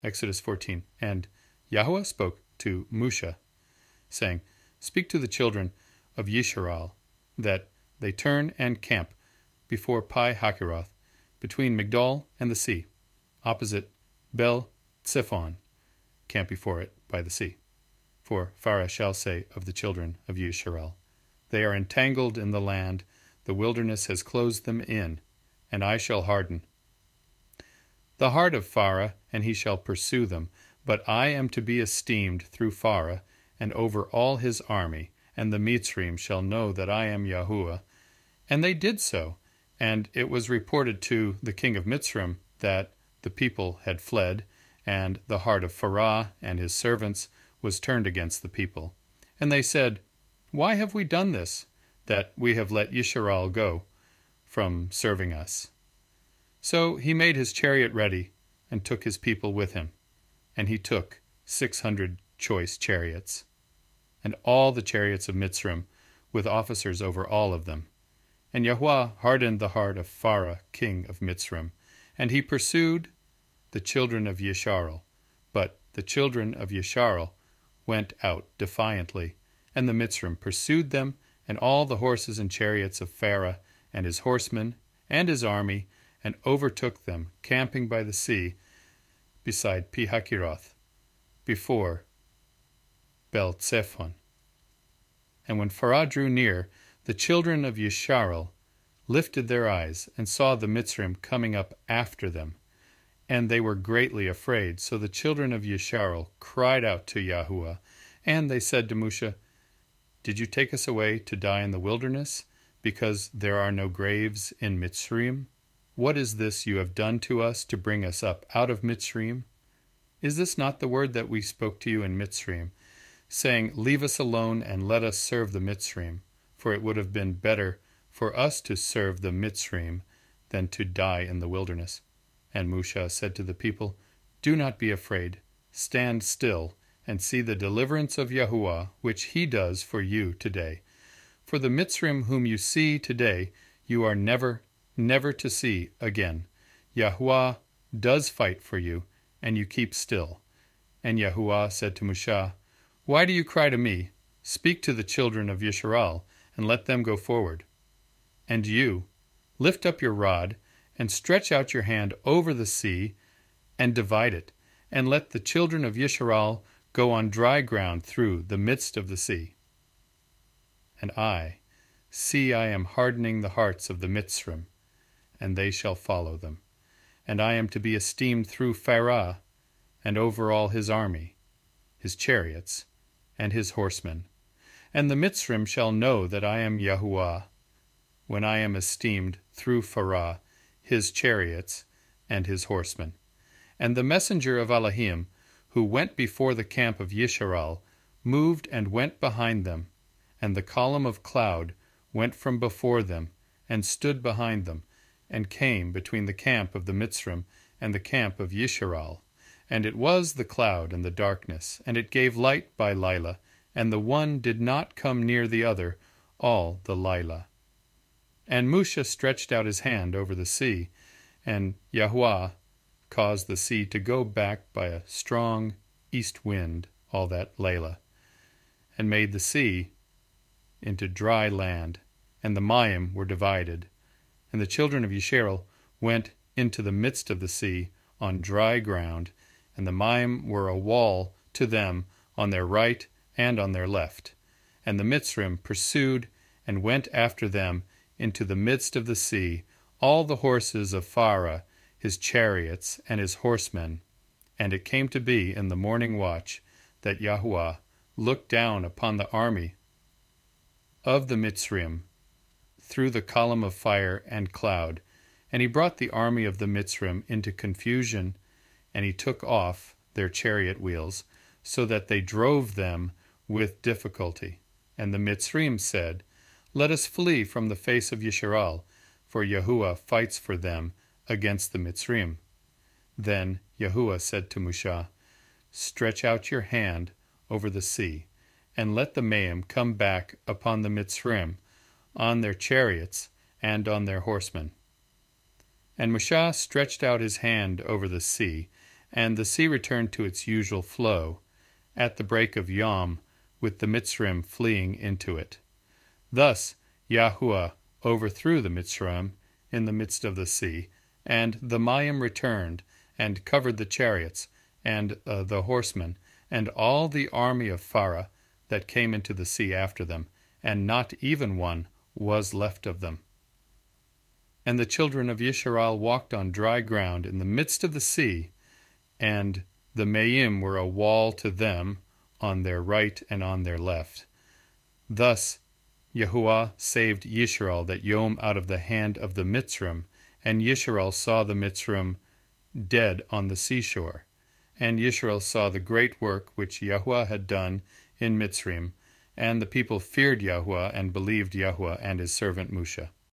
Exodus 14. And Yahuah spoke to Moshe, saying, Speak to the children of Yisrael, that they turn and camp before Pi Hahiroth, between Migdol and the sea, opposite Bel Tzephon, camp before it by the sea. For Pharaoh shall say of the children of Yisrael, They are entangled in the land, the wilderness has closed them in, and I shall harden the heart of Pharaoh, and he shall pursue them. But I am to be esteemed through Pharaoh, and over all his army, and the Mitzrim shall know that I am Yahuah. And they did so, and it was reported to the king of Mitzrim that the people had fled, and the heart of Pharaoh and his servants was turned against the people. And they said, Why have we done this, that we have let Yisrael go from serving us? So he made his chariot ready, and took his people with him. And he took 600 choice chariots, and all the chariots of Mitzrim, with officers over all of them. And Yahuah hardened the heart of Pharaoh, king of Mitzrim, and he pursued the children of Yisrael. But the children of Yisrael went out defiantly, and the Mitzrim pursued them, and all the horses and chariots of Pharaoh, and his horsemen, and his army, and overtook them, camping by the sea, beside Pi Hahiroth, before Bel Tzephon. And when Pharaoh drew near, the children of Yisrael lifted their eyes, and saw the Mitzrim coming up after them, and they were greatly afraid. So the children of Yisrael cried out to Yahuah, and they said to Moshe, Did you take us away to die in the wilderness, because there are no graves in Mitzrim? What is this you have done to us to bring us up out of Mitzrim? Is this not the word that we spoke to you in Mitzrim, saying, Leave us alone and let us serve the Mitzrim? For it would have been better for us to serve the Mitzrim than to die in the wilderness. And Moshe said to the people, Do not be afraid. Stand still and see the deliverance of Yahuah, which he does for you today. For the Mitzrim whom you see today, you are never to see again. Yahuah does fight for you, and you keep still. And Yahuah said to Moshe, Why do you cry to me? Speak to the children of Yisrael, and let them go forward. And you, lift up your rod, and stretch out your hand over the sea, and divide it, and let the children of Yisrael go on dry ground through the midst of the sea. And I am hardening the hearts of the Mitzrim, and they shall follow them. And I am to be esteemed through Pharaoh, and over all his army, his chariots, and his horsemen. And the Mitzrim shall know that I am Yahuah, when I am esteemed through Pharaoh, his chariots, and his horsemen. And the messenger of Elohim, who went before the camp of Yisrael, moved and went behind them, and the column of cloud went from before them, and stood behind them, and came between the camp of the Mitzrim and the camp of Yisrael. And it was the cloud and the darkness, and it gave light by Lilah, and the one did not come near the other all the Lilah. And Moshe stretched out his hand over the sea, and Yahuah caused the sea to go back by a strong east wind all that Lilah, and made the sea into dry land, and the Mayim were divided. And the children of Yisrael went into the midst of the sea on dry ground, and the Mayim were a wall to them on their right and on their left. And the Mitzrim pursued and went after them into the midst of the sea, all the horses of Pharaoh, his chariots, and his horsemen. And it came to be in the morning watch that Yahuah looked down upon the army of the Mitzrim through the column of fire and cloud, and he brought the army of the Mitzrim into confusion, and he took off their chariot wheels, so that they drove them with difficulty. And the Mitzrim said, Let us flee from the face of Yisrael, for Yahuah fights for them against the Mitzrim. Then Yahuah said to Moshe, Stretch out your hand over the sea, and let the Mayim come back upon the Mitzrim, on their chariots and on their horsemen. And Moshe stretched out his hand over the sea, and the sea returned to its usual flow, at the break of Yom, with the Mitzrim fleeing into it. Thus Yahuah overthrew the Mitzrim in the midst of the sea, and the Mayim returned, and covered the chariots, and the horsemen, and all the army of Pharaoh that came into the sea after them, and not even one was left of them. And the children of Yisrael walked on dry ground in the midst of the sea, and the Mayim were a wall to them on their right and on their left. Thus Yahuah saved Yisrael that Yom out of the hand of the Mitzrim, and Yisrael saw the Mitzrim dead on the seashore. And Yisrael saw the great work which Yahuah had done in Mitzrim, and the people feared Yahuah and believed Yahuah and his servant Moshe.